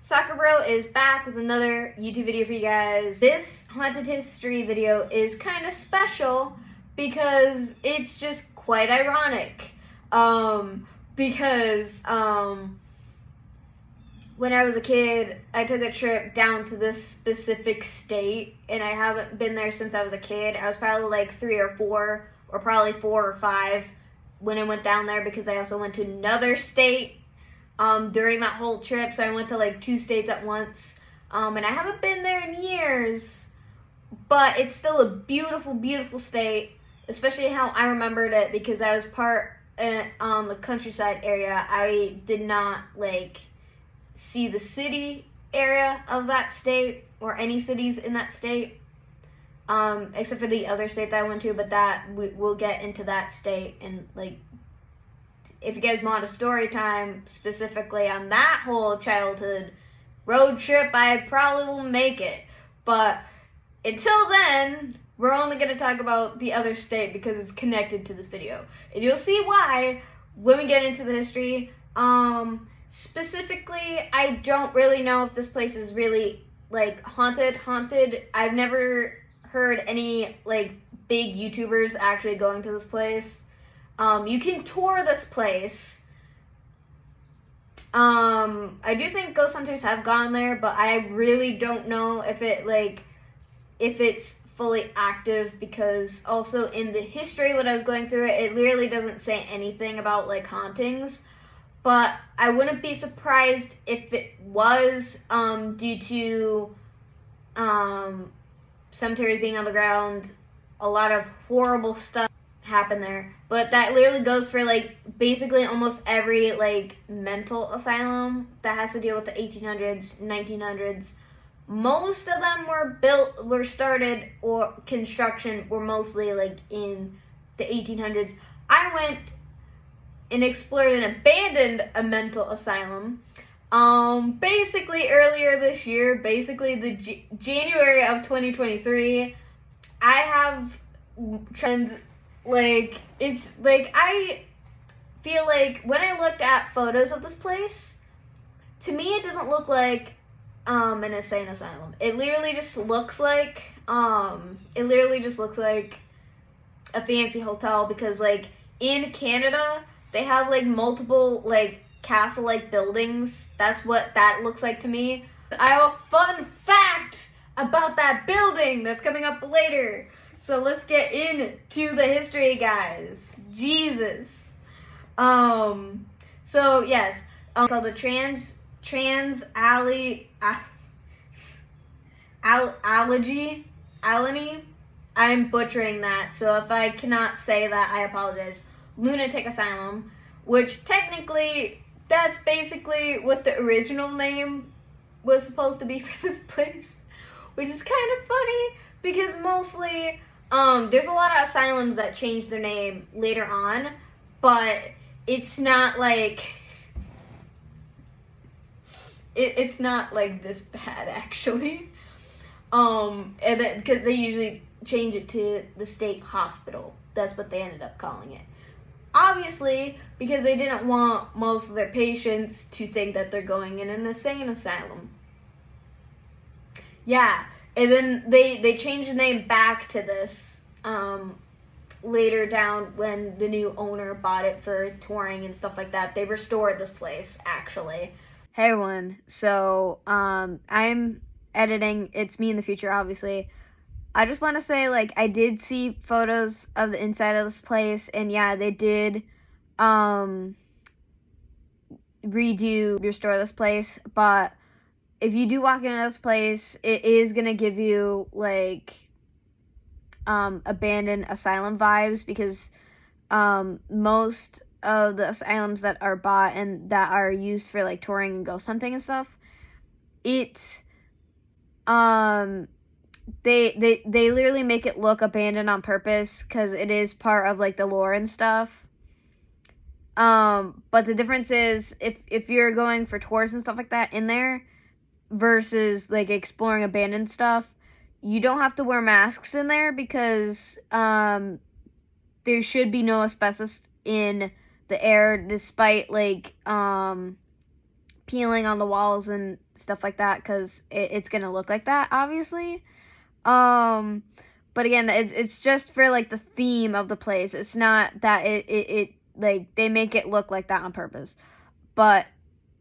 Soccer Bro is back with another YouTube video for you guys. This haunted history video is kind of special because it's just quite ironic. Because when I was a kid, I took a trip down to this specific state, and I haven't been there since I was a kid. I was probably like 3 or 4, or probably 4 or 5 when I went down there, because I also went to another state during that whole trip. So I went to like 2 states at once, and I haven't been there in years, but it's still a beautiful, beautiful state, especially how I remembered it, because I was part the countryside area. I did not like see the city area of that state or any cities in that state, except for the other state that I went to, but that we'll get into that state. And like, if you guys want a story time specifically on that whole childhood road trip, I probably will make it. But until then, we're only going to talk about the other state because it's connected to this video. And you'll see why when we get into the history. Specifically, I don't really know if this place is really like haunted. I've never heard any like big YouTubers actually going to this place. You can tour this place. I do think ghost hunters have gone there, but I really don't know if it's fully active, because also in the history when I was going through it, it literally doesn't say anything about like hauntings. But I wouldn't be surprised if it was due to cemeteries being on the ground. A lot of horrible stuff happened there. But that literally goes for like basically almost every like mental asylum that has to deal with the 1800s, 1900s. Most of them were started, or construction were mostly like in the 1800s. I went and explored and abandoned a mental asylum basically earlier this year, basically the January of 2023. I have trends, like, it's like, I feel like when I looked at photos of this place, to me it doesn't look like an insane asylum. It literally just looks like a fancy hotel, because like in Canada they have like multiple like castle-like buildings. That's what that looks like to me. I have a fun fact about that building that's coming up later. So let's get into the history, guys. Jesus. So yes, called the Alany. I'm butchering that, so if I cannot say that, I apologize. Lunatic Asylum, which technically, that's basically what the original name was supposed to be for this place, which is kind of funny, because mostly, there's a lot of asylums that change their name later on, but it's not like, it's not like this bad, actually. And then, because they usually change it to the state hospital. That's what they ended up calling it. Obviously, because they didn't want most of their patients to think that they're going in an insane asylum. Yeah, and then they changed the name back to this later down when the new owner bought it for touring and stuff like that. They restored this place, actually. Hey everyone, so I'm editing. It's me in the future, obviously. I just want to say, like, I did see photos of the inside of this place, and yeah, they did restore this place. But if you do walk into this place, it is gonna give you like abandoned asylum vibes, because most of the asylums that are bought and that are used for like touring and ghost hunting and stuff, they literally make it look abandoned on purpose, because it is part of like the lore and stuff. But the difference is, if you're going for tours and stuff like that in there versus like exploring abandoned stuff, you don't have to wear masks in there, because there should be no asbestos in the air, despite like peeling on the walls and stuff like that, because it's gonna look like that, obviously. But again, it's just for like the theme of the place. It's not that it like they make it look like that on purpose. But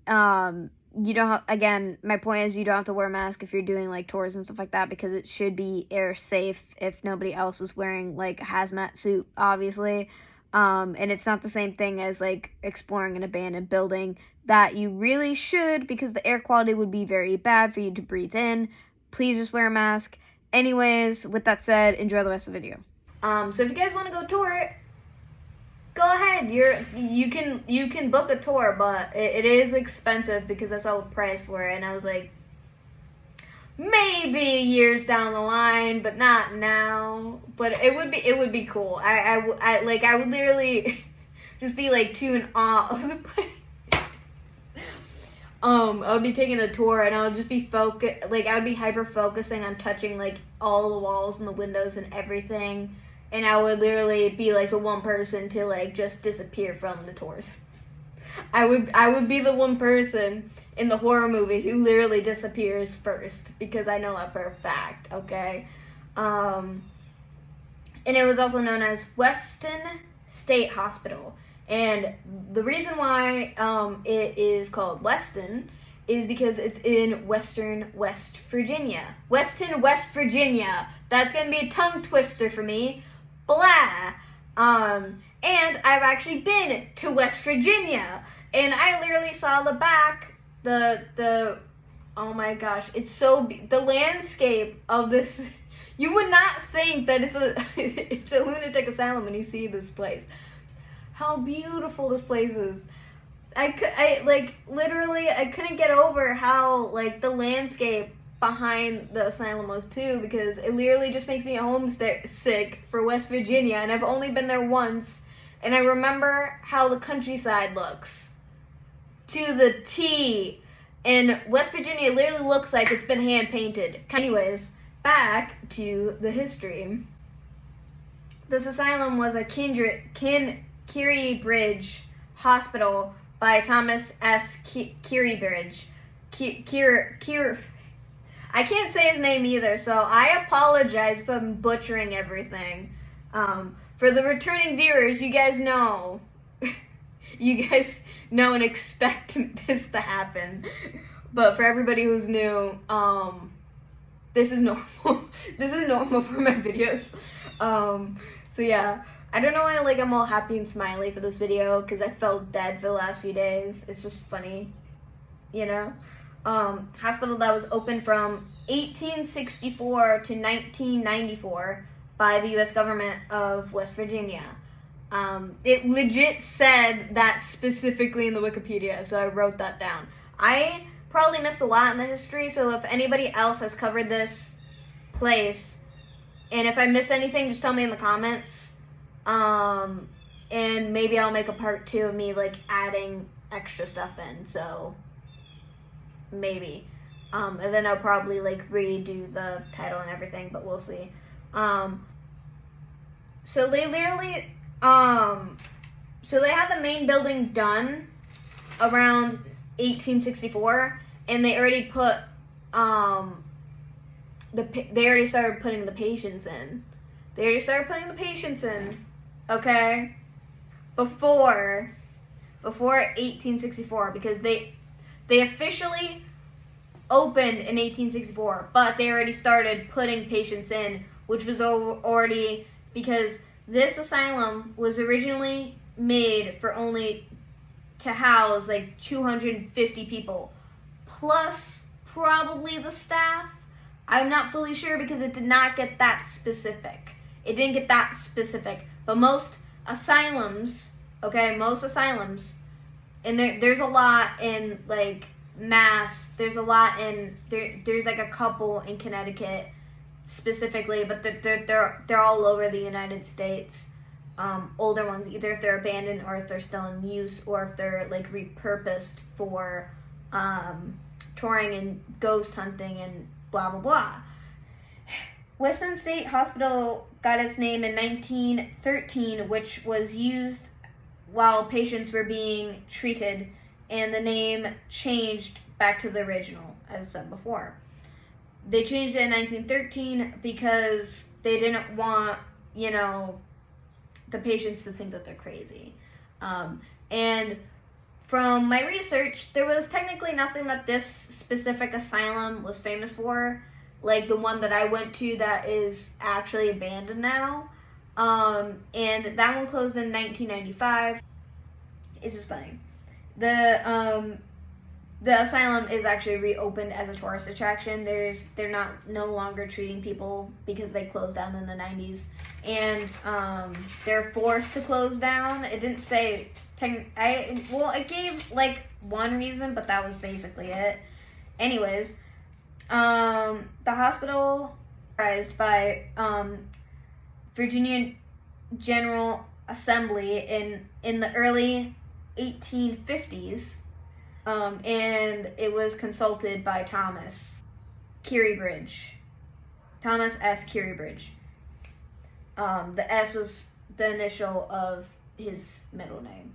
you don't have, again, my point is you don't have to wear a mask if you're doing like tours and stuff like that, because it should be air safe if nobody else is wearing like a hazmat suit, obviously. And it's not the same thing as like exploring an abandoned building that you really should, because the air quality would be very bad for you to breathe in. Please just wear a mask. Anyways, with that said, enjoy the rest of the video. So if you guys want to go tour it, go ahead. You can book a tour, but it is expensive because I saw the price for it, and I was like, maybe years down the line, but not now. But it would be cool. I would literally just be like too in awe of the place. I would be taking a tour, and I would just be I would be hyper focusing on touching like all the walls and the windows and everything, and I would literally be like the one person to like just disappear from the tours. I would be the one person in the horror movie who literally disappears first, because I know that for a fact, okay? And it was also known as Weston State Hospital. And the reason why it is called Weston is because it's in Western West Virginia. Weston, West Virginia. That's going to be a tongue twister for me. Blah. And I've actually been to West Virginia. And I literally saw the back, oh my gosh, it's the landscape of this, you would not think that it's a lunatic asylum when you see this place. How beautiful this place is. I couldn't get over how, like, the landscape behind the asylum was too, because it literally just makes me homesick for West Virginia, and I've only been there once, and I remember how the countryside looks to the T, and West Virginia literally looks like it's been hand painted. Anyways, back to the history. This asylum was a Keary Bridge Hospital by Thomas S. Keary Bridge. I can't say his name either, so I apologize if I'm butchering everything. For the returning viewers, you guys know and expect this to happen. But for everybody who's new, this is normal. This is normal for my videos. So yeah. I don't know why I'm all happy and smiley for this video, because I felt dead for the last few days. It's just funny, you know? Hospital that was opened from 1864 to 1994 by the U.S. government of West Virginia. It legit said that specifically in the Wikipedia, so I wrote that down. I probably missed a lot in the history, so if anybody else has covered this place, and if I missed anything, just tell me in the comments. And maybe I'll make a part 2 of me, like, adding extra stuff in, so, maybe. And then I'll probably, like, redo the title and everything, but we'll see. So they literally, so they had the main building done around 1864, and they already put, they already started putting the patients in. They already started putting the patients in, okay, before 1864, because they officially opened in 1864, but they already started putting patients in, which was already, because this asylum was originally made for only to house like 250 people, plus probably the staff. I'm not fully sure because it did not get that specific. It didn't get that specific, but most asylums, and there's a lot in, like, Mass, there's a lot in, there's like a couple in Connecticut specifically, but they're all over the United States, older ones, either if they're abandoned or if they're still in use, or if they're, like, repurposed for, touring and ghost hunting and blah, blah, blah. Weston State Hospital got its name in 1913, which was used while patients were being treated and the name changed back to the original, as said before. They changed it in 1913 because they didn't want, the patients to think that they're crazy. And from my research, there was technically nothing that this specific asylum was famous for, like the one that I went to that is actually abandoned now. And that one closed in 1995. It's just funny. The asylum is actually reopened as a tourist attraction. They're no longer treating people because they closed down in the 90s, and they're forced to close down. It didn't say it gave like one reason, but that was basically it. Anyways, the hospital raised by Virginia General Assembly in the early 1850s. And it was consulted by Thomas S. Kirrybridge. The S was the initial of his middle name,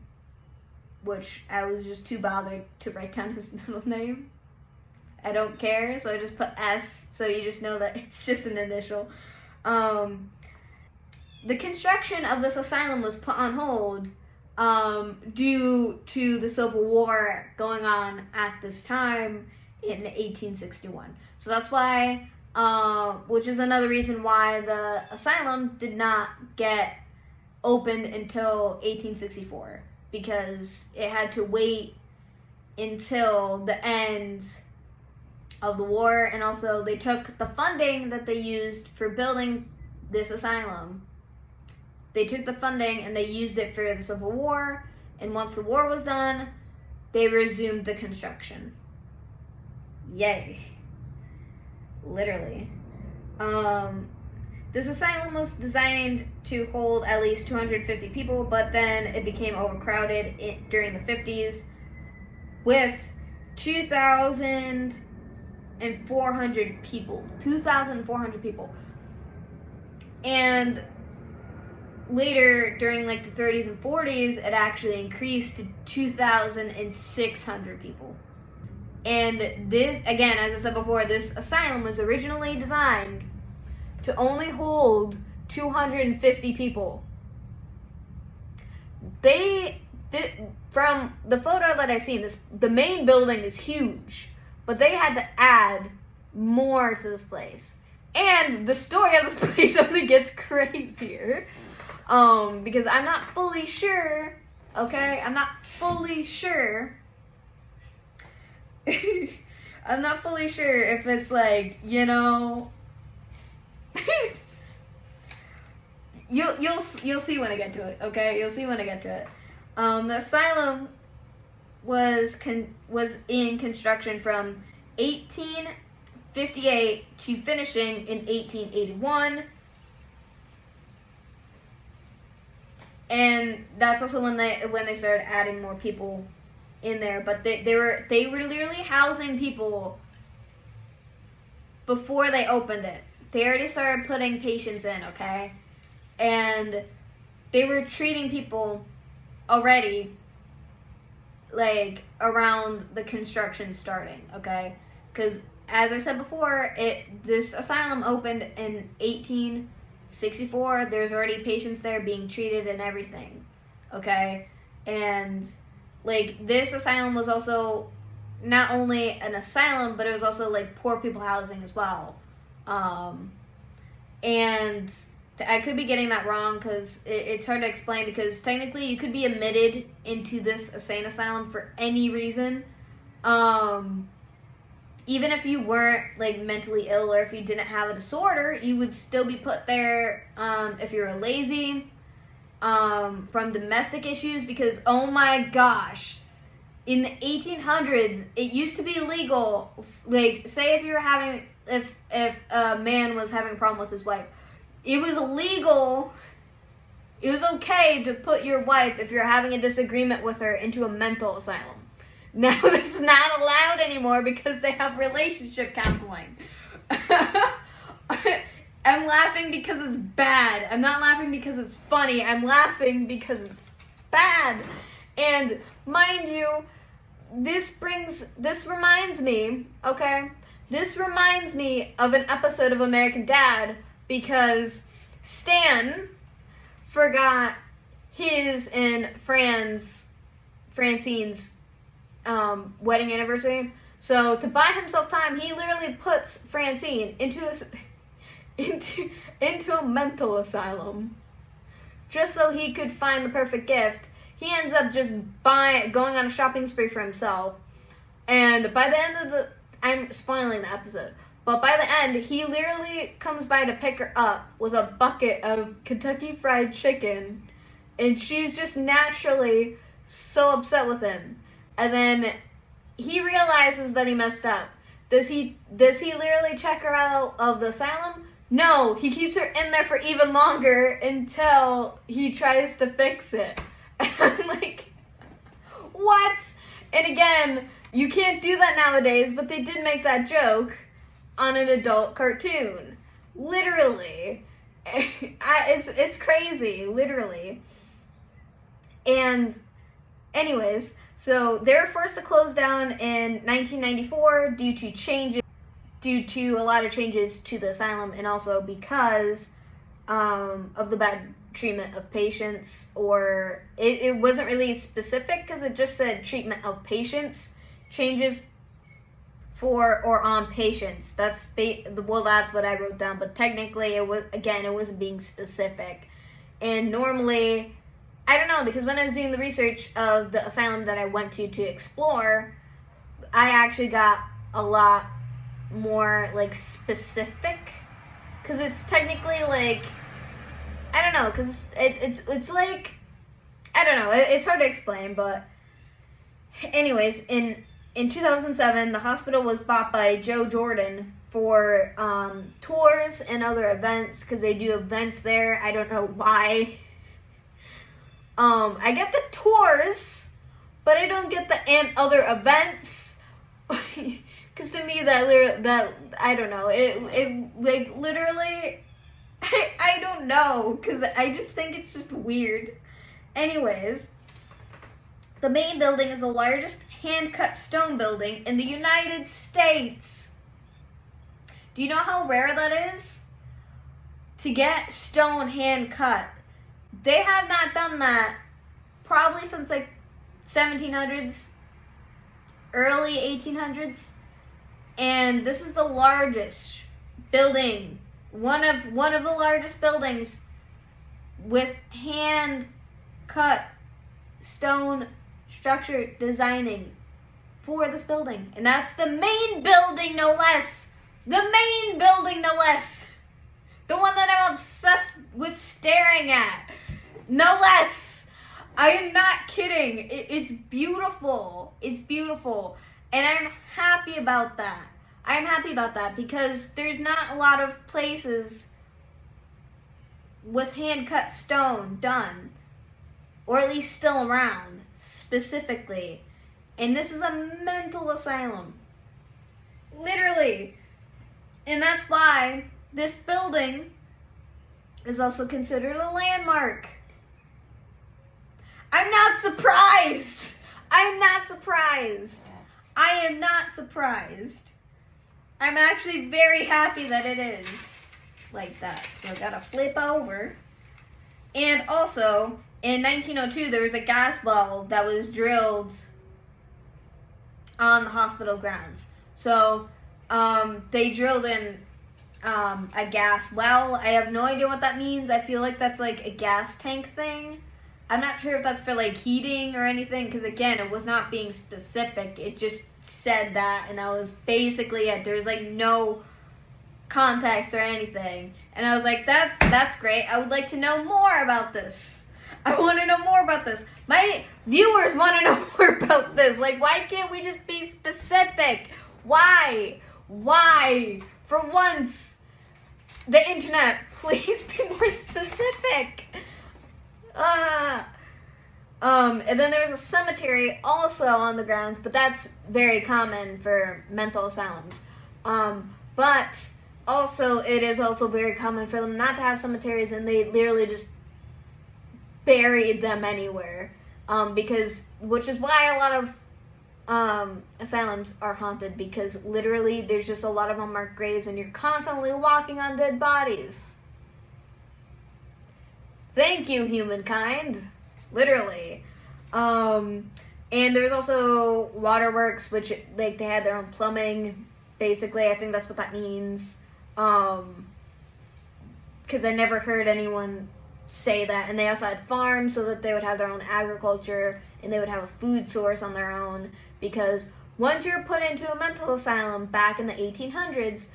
which I was just too bothered to write down his middle name. I don't care, so I just put S, so you just know that it's just an initial. The construction of this asylum was put on hold due to the Civil War going on at this time in 1861. So that's why, which is another reason why the asylum did not get opened until 1864, because it had to wait until the end of the war, and also they took the funding that they used for building this asylum. They took the funding and they used it for the Civil War, and once the war was done, they resumed the construction. Yay. Literally. This asylum was designed to hold at least 250 people, but then it became overcrowded during the 50s with 2,400 people. 2,400 people. And later, during like the 30s and 40s, it actually increased to 2,600 people. And this, again, as I said before, this asylum was originally designed to only hold 250 people. From the photo that I've seen, the main building is huge, but they had to add more to this place. And the story of this place only gets crazier. Because I'm not fully sure, okay? I'm not fully sure if it's like, you'll see when I get to it, okay? You'll see when I get to it. The asylum was in construction from 1858 to finishing in 1881. And that's also when they started adding more people in there. But they were literally housing people before they opened it. They already started putting patients in, okay? And they were treating people already, like, around the construction starting, okay? Because, as I said before, this asylum opened in 1864. There's already patients there being treated and everything, okay? And, like, this asylum was also not only an asylum, but it was also, like, poor people housing as well. And I could be getting that wrong because it's hard to explain, because technically you could be admitted into this insane asylum for any reason. Even if you weren't, like, mentally ill or if you didn't have a disorder, you would still be put there if you're lazy, from domestic issues, because, oh my gosh, in the 1800s, it used to be illegal, like, say if a man was having a problem with his wife, it was illegal, it was okay to put your wife, if you're having a disagreement with her, into a mental asylum. Now it's not allowed anymore because they have relationship counseling. I'm laughing because it's bad. I'm not laughing because it's funny. I'm laughing because it's bad. And mind you, this reminds me, okay? This reminds me of an episode of American Dad because Stan forgot his and Francine's wedding anniversary. So to buy himself time, he literally puts Francine into a mental asylum just so he could find the perfect gift. He ends up just going on a shopping spree for himself. And by the end of I'm spoiling the episode, but by the end, he literally comes by to pick her up with a bucket of Kentucky Fried Chicken, and she's just naturally so upset with him. And then he realizes that he messed up. Does he literally check her out of the asylum? No, he keeps her in there for even longer until he tries to fix it. And I'm like, what? And again, you can't do that nowadays, but they did make that joke on an adult cartoon. Literally. It's crazy, literally. And anyways, so they were forced to close down in 1994 due to a lot of changes to the asylum, and also because of the bad treatment of patients, or it wasn't really specific because it just said treatment of patients, changes for or on patients. That's what I wrote down, but technically it wasn't being specific. And normally, I don't know, because when I was doing the research of the asylum that I went to explore, I actually got a lot more like specific, because it's technically like, I don't know, because it's like, I don't know, it's hard to explain. But anyways, in 2007, the hospital was bought by Joe Jordan for tours and other events, because they do events there. I don't know why. I get the tours, but I don't get the other events. Because to me, that I don't know. It like literally, I don't know, because I just think it's just weird. Anyways, the main building is the largest hand-cut stone building in the United States. Do you know how rare that is? To get stone hand-cut. They have not done that probably since like 1700s, early 1800s. And this is the largest building, one of the largest buildings with hand-cut stone structure designing for this building. And that's the main building, no less. The main building, no less. The one that I'm obsessed with staring at. No less. I am not kidding. It's beautiful. It's beautiful. And I'm happy about that. I'm happy about that because there's not a lot of places with hand-cut stone done. Or at least still around, specifically. And this is a mental asylum. Literally. And that's why this building is also considered a landmark. I'm not surprised. I'm not surprised. I am not surprised. I'm actually very happy that it is like that. So I gotta flip over. And also, in 1902, there was a gas well that was drilled on the hospital grounds. So, they drilled in a gas well. I have no idea what that means. I feel like that's like a gas tank thing. I'm not sure if that's for like heating or anything, because again, it was not being specific. It just said that, and that was basically it. There's like no context or anything. And I was like, that's great. I would like to know more about this. I want to know more about this. My viewers want to know more about this. Like, why can't we just be specific? Why? Why? For once, the internet, please be more specific. And then there was a cemetery also on the grounds, but that's very common for mental asylums. But also, it is also very common for them not to have cemeteries, and they literally just buried them anywhere. Which is why a lot of asylums are haunted because literally there's just a lot of unmarked graves and you're constantly walking on dead bodies. Thank you, humankind. Literally. And there's also waterworks, which, like, they had their own plumbing, basically. I think that's what that means. Because I never heard anyone say that. And they also had farms so that they would have their own agriculture and they would have a food source on their own. Because once you're put into a mental asylum back in the 1800s,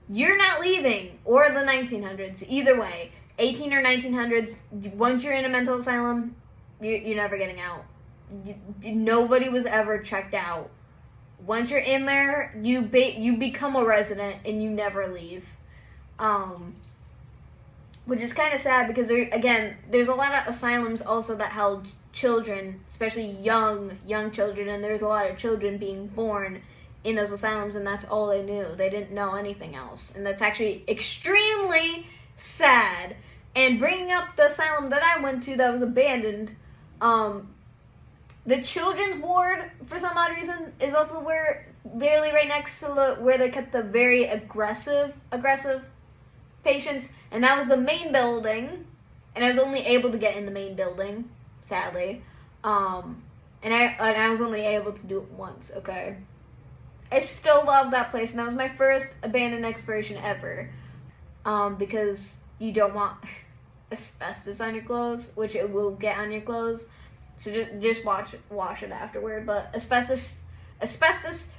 you're not leaving. Or the 1900s. Either way. 18 or 1900s, once you're in a mental asylum, you're never getting out. Nobody was ever checked out. Once you're in there, you become a resident and you never leave. Which is kind of sad because there's a lot of asylums also that held children, especially young children, and there's a lot of children being born in those asylums, and that's all they knew. They didn't know anything else, and that's actually extremely sad. And bringing up the asylum that I went to that was abandoned, the children's ward, for some odd reason, is also literally right next to where they kept the very aggressive patients, and that was the main building, and I was only able to get in the main building, sadly, and I was only able to do it once, okay? I still love that place, and that was my first abandoned exploration ever, because you don't want asbestos on your clothes, which it will get on your clothes, so just wash it afterward. But asbestos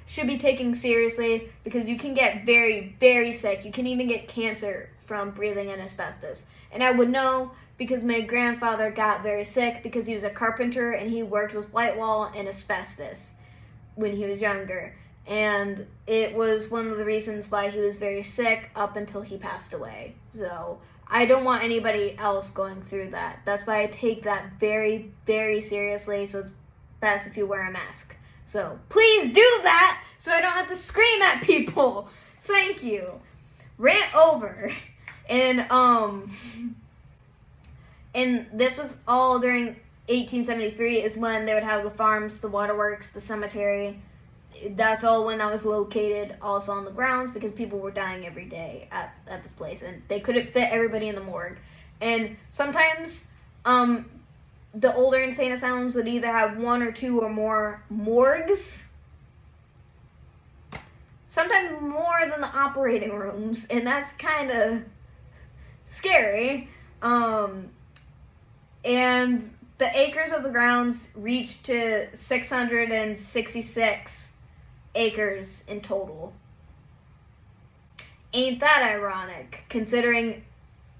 should be taken seriously because you can get very, very sick. You can even get cancer from breathing in asbestos. And I would know because my grandfather got very sick because he was a carpenter and he worked with white wall and asbestos when he was younger. And it was one of the reasons why he was very sick up until he passed away. So I don't want anybody else going through that. That's why I take that very, very seriously. So it's best if you wear a mask. So please do that so I don't have to scream at people. Thank you. Rant over. And this was all during 1873 is when they would have the farms, the waterworks, the cemetery. That's all when that was located, also on the grounds, because people were dying every day at this place, and they couldn't fit everybody in the morgue. And sometimes, the older insane asylums would either have one or two or more morgues, sometimes more than the operating rooms, and that's kind of scary. And the acres of the grounds reached to 666 acres in total. Ain't that ironic, considering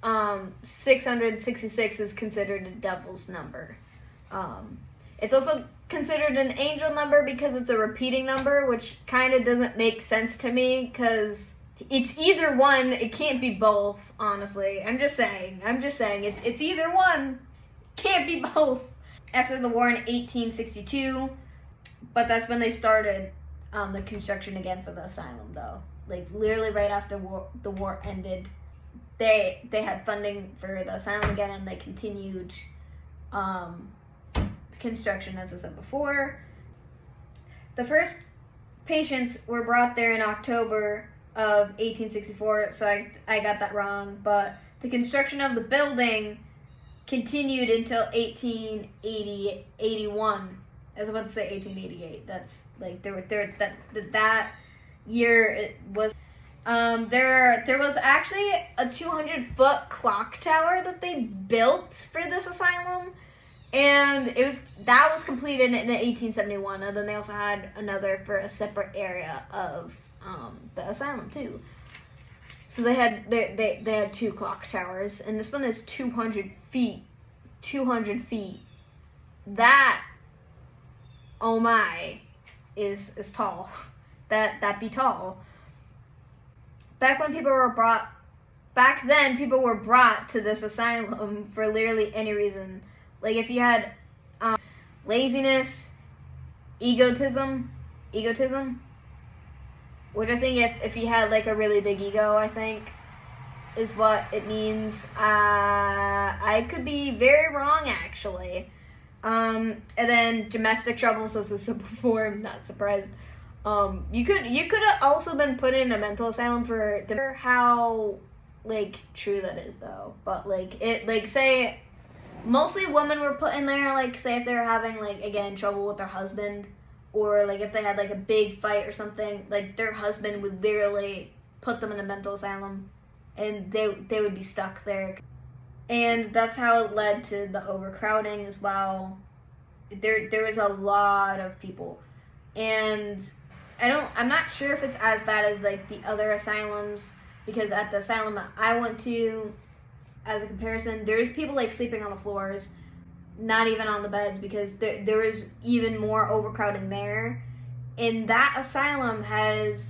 666 is considered a devil's number. It's also considered an angel number because it's a repeating number, which kind of doesn't make sense to me because it's either one, it can't be both, honestly. I'm just saying, it's either one, can't be both. After the war in 1862, but that's when they started the construction again for the asylum, though. Like, literally right after the war ended, they had funding for the asylum again, and they continued construction, as I said before. The first patients were brought there in October of 1864, so I got that wrong, but the construction of the building continued until 1881. I was about to say 1888. That's like that year it was. There was actually a 200-foot clock tower that they built for this asylum, and that was completed in 1871. And then they also had another for a separate area of the asylum too. So they had two clock towers, and this one is 200 feet. 200 feet. That, oh my, is tall. That be tall. Back then, people were brought to this asylum for literally any reason. Like, if you had laziness, egotism, which I think if you had like a really big ego, I think is what it means. I could be very wrong, actually. And then domestic troubles, as I said before, I'm not surprised. You could have also been put in a mental asylum for how like true that is though. But like it like say mostly women were put in there, like say if they were having like again trouble with their husband, or like if they had like a big fight or something, like their husband would literally put them in a mental asylum and they would be stuck there. And that's how it led to the overcrowding as well. There was a lot of people. And I'm not sure if it's as bad as like the other asylums, because at the asylum I went to, as a comparison, there's people like sleeping on the floors, not even on the beds, because there was even more overcrowding there. And that asylum has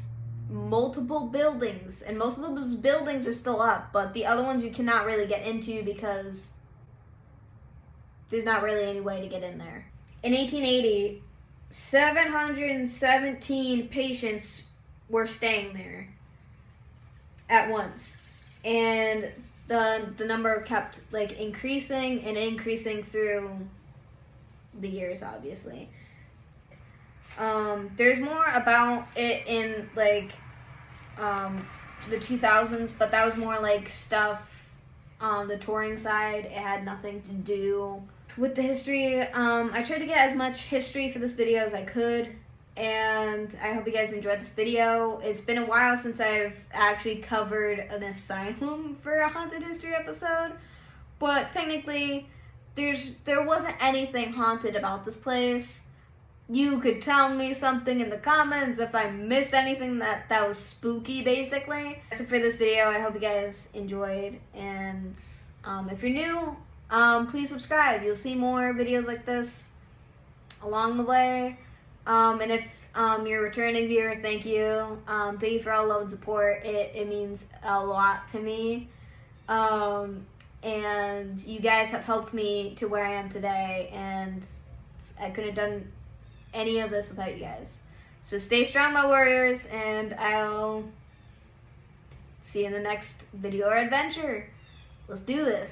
multiple buildings, and most of those buildings are still up, but the other ones you cannot really get into because there's not really any way to get in there. In 1880, 717 patients were staying there at once, and the number kept like increasing and increasing through the years, obviously. There's more about it in like the 2000s, but that was more like stuff on the touring side. It had nothing to do with the history. I tried to get as much history for this video as I could, and I hope you guys enjoyed this video. It's been a while since I've actually covered an asylum for a haunted history episode, but technically there wasn't anything haunted about this place. You could tell me something in the comments if I missed anything that was spooky, basically. That's it for this video. I hope you guys enjoyed, and if you're new, please subscribe. You'll see more videos like this along the way. And if you're a returning viewer, thank you. Thank you for all love and support. It means a lot to me. And you guys have helped me to where I am today, and I couldn't have done any of this without you guys. So stay strong, my warriors, and I'll see you in the next video or adventure. Let's do this.